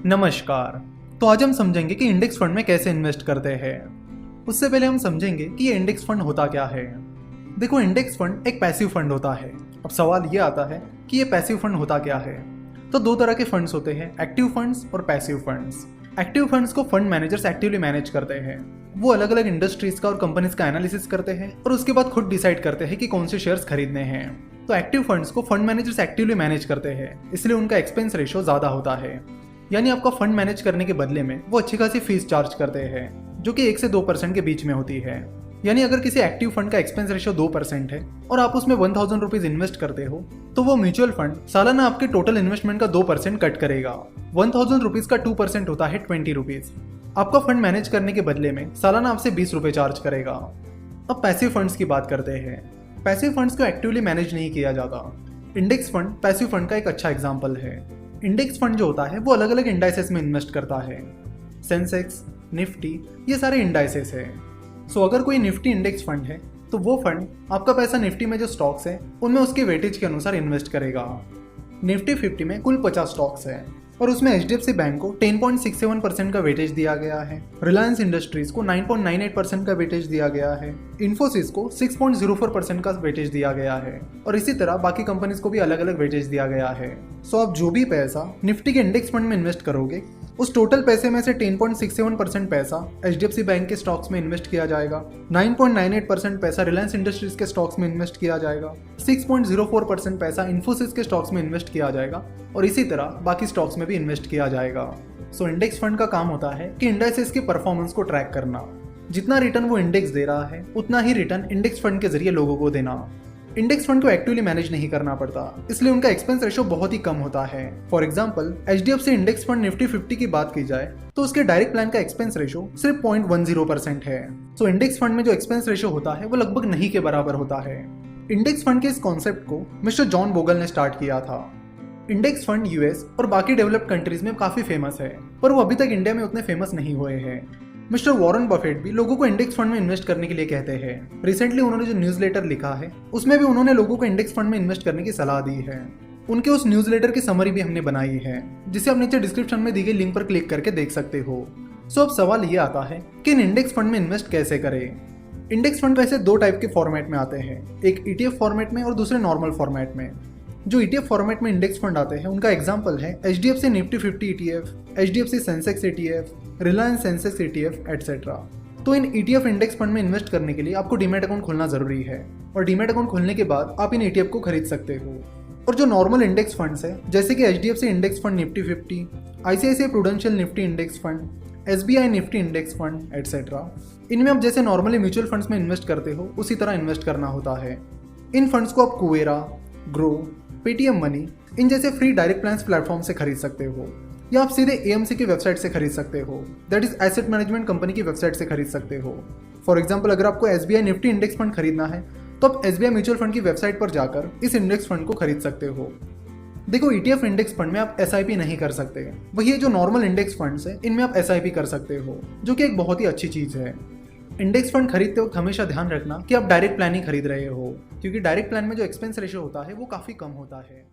नमस्कार। तो आज हम समझेंगे कि इंडेक्स फंड में कैसे इन्वेस्ट करते हैं। उससे पहले हम समझेंगे कि ये इंडेक्स फंड होता क्या है। देखो, इंडेक्स फंड एक पैसिव फंड होता है। अब सवाल ये आता है कि ये पैसिव फंड होता क्या है। तो दो तरह के फंड्स होते हैं, एक्टिव फंड्स और पैसिव फंड्स। एक्टिव फंड्स को फंड मैनेजर्स एक्टिवली मैनेज करते हैं। वो अलग अलग इंडस्ट्रीज का और कंपनीज का एनालिसिस करते हैं और उसके बाद खुद डिसाइड करते हैं कि कौन से शेयर्स खरीदने हैं। तो एक्टिव फंड्स को फंड मैनेजर्स एक्टिवली मैनेज करते हैं, इसलिए उनका एक्सपेंस रेशियो ज्यादा होता है। यानी आपका फंड मैनेज करने के बदले में वो अच्छी खासी फीस चार्ज करते हैं, जो कि 1 से 2% के बीच में होती है। यानी अगर किसी एक्टिव फंड का एक्सपेंस रेशियो 2% है और आप उसमें 1000 रुपीज इन्वेस्ट करते हो, तो वो म्यूचुअल फंड सालाना आपके टोटल इन्वेस्टमेंट का 2% कट करेगा। 1000 रुपीज का 2% होता है 20 रुपीज। आपका फंड मैनेज करने के बदले में सालाना आपसे 20 रुपए चार्ज करेगा। अब पैसिव फंड्स की बात करते हैं। पैसिव फंड्स को एक्टिवली मैनेज नहीं किया जाता। इंडेक्स फंड पैसिव फंड का एक अच्छा एग्जाम्पल है। इंडेक्स फंड जो होता है वो अलग अलग इंडाइसेस में इन्वेस्ट करता है। सेंसेक्स, निफ्टी, ये सारे इंडाइसेस है। सो अगर कोई निफ्टी इंडेक्स फंड है तो वो फंड आपका पैसा निफ्टी में जो स्टॉक्स है उनमें उसके वेटेज के अनुसार इन्वेस्ट करेगा। निफ्टी 50 में कुल 50 स्टॉक्स है और उसमें HDFC बैंक को 10.67% का वेटेज दिया गया है, रिलायंस इंडस्ट्रीज को 9.98% का वेटेज दिया गया है, इन्फोसिस को 6.04% का वेटेज दिया गया है और इसी तरह बाकी कंपनीज को भी अलग अलग वेटेज दिया गया है। सो आप जो भी पैसा निफ्टी के इंडेक्स फंड में इन्वेस्ट करोगे, उस टोटल पैसे में से 10.67% पैसा HDFC बैंक के स्टॉक्स में इन्वेस्ट किया जाएगा, 9.98% पैसा रिलायंस इंडस्ट्रीज के स्टॉक्स में इन्वेस्ट किया जाएगा, 6.04% पैसा इन्फोसिस के स्टॉक्स में इन्वेस्ट किया जाएगा और इसी तरह बाकी स्टॉक्स में भी इन्वेस्ट किया जाएगा। सो इंडेक्स फंड का काम होता है कि इंडाइसेस के परफॉर्मेंस को ट्रैक करना। जितना रिटर्न वो इंडेक्स दे रहा है उतना ही रिटर्न इंडेक्स फंड के जरिए लोगों को देना। इंडेक्स फंड को एक्टिवली मैनेज नहीं करना पड़ता, इसलिए उनका एक्सपेंस रेशियो बहुत ही कम होता है। For example, HDFC index fund Nifty 50 की बात की जाए तो उसके डायरेक्ट प्लान का एक्सपेंस रेशियो सिर्फ 0.10% है। सो इंडेक्स फंड में जो एक्सपेंस रेशियो होता है वो लगभग नहीं के बराबर होता है। इंडेक्स फंड के इस कॉन्सेप्ट को मिस्टर जॉन बोगल ने स्टार्ट किया था। इंडेक्स फंड US और बाकी डेवलप्ड कंट्रीज में काफी फेमस है, पर वो अभी तक इंडिया में उतने फेमस नहीं हुए हैं। मिस्टर वॉरेन बफेट भी लोगों को इंडेक्स फंड में इन्वेस्ट करने के लिए कहते हैं। रिसेंटली उन्होंने जो न्यूज़लेटर लिखा है उसमें भी उन्होंने लोगों को इंडेक्स फंड में इन्वेस्ट करने की सलाह दी है। उनके उस न्यूज़लेटर की समरी भी हमने बनाई है, जिसे आप नीचे डिस्क्रिप्शन में दी गई लिंक पर क्लिक करके देख सकते हो। सो अब सवाल ये आता है कि इन इंडेक्स फंड में इन्वेस्ट कैसे करें। इंडेक्स फंड वैसे दो टाइप के फॉर्मेट में आते हैं, एक ETF फॉर्मेट में और दूसरे नॉर्मल फॉर्मेट में। जो ETF फॉर्मेट में इंडेक्स फंड आते हैं उनका एग्जांपल है HDFC Nifty 50 ETF, HDFC Sensex ETF, Reliance Sensex ETF etcetera. तो इन ETF इंडेक्स फंड में इन्वेस्ट करने के लिए आपको डीमैट अकाउंट खोलना जरूरी है और डीमैट अकाउंट खोलने के बाद आप इन ETF को खरीद सकते हो। और जो नॉर्मल इंडेक्स फंड्स है जैसे कि HDFC index fund Nifty 50, ICICI prudential Nifty index fund, SBI Nifty index fund etcetera, इनमें आप जैसे नॉर्मली म्यूचुअल फंड्स में इन्वेस्ट करते हो उसी तरह इन्वेस्ट करना होता है। इन फंड्स को आप कुवेरा, ग्रो, पेटीएम मनी, इन जैसे फ्री डायरेक्ट प्लान्स प्लेटफॉर्म से खरीद सकते हो या आप सीधे AMC की वेबसाइट से खरीद सकते हो, that is asset management company की वेबसाइट से खरीद सकते हो। फॉर एग्जांपल, अगर आपको SBI निफ्टी इंडेक्स फंड खरीदना है तो आप SBI म्यूचुअल फंड की वेबसाइट पर जाकर इस इंडेक्स फंड को खरीद सकते हो। देखो, ETF इंडेक्स फंड में आप SIP नहीं कर सकते, वही है जो नॉर्मल इंडेक्स फंड्स है इनमें आप SIP कर सकते हो, जो कि एक बहुत ही अच्छी चीज है। इंडेक्स फंड खरीदते वक्त हमेशा ध्यान रखना कि आप डायरेक्ट प्लान ही खरीद रहे हो, क्योंकि डायरेक्ट प्लान में जो एक्सपेंस रेशियो होता है वो काफी कम होता है।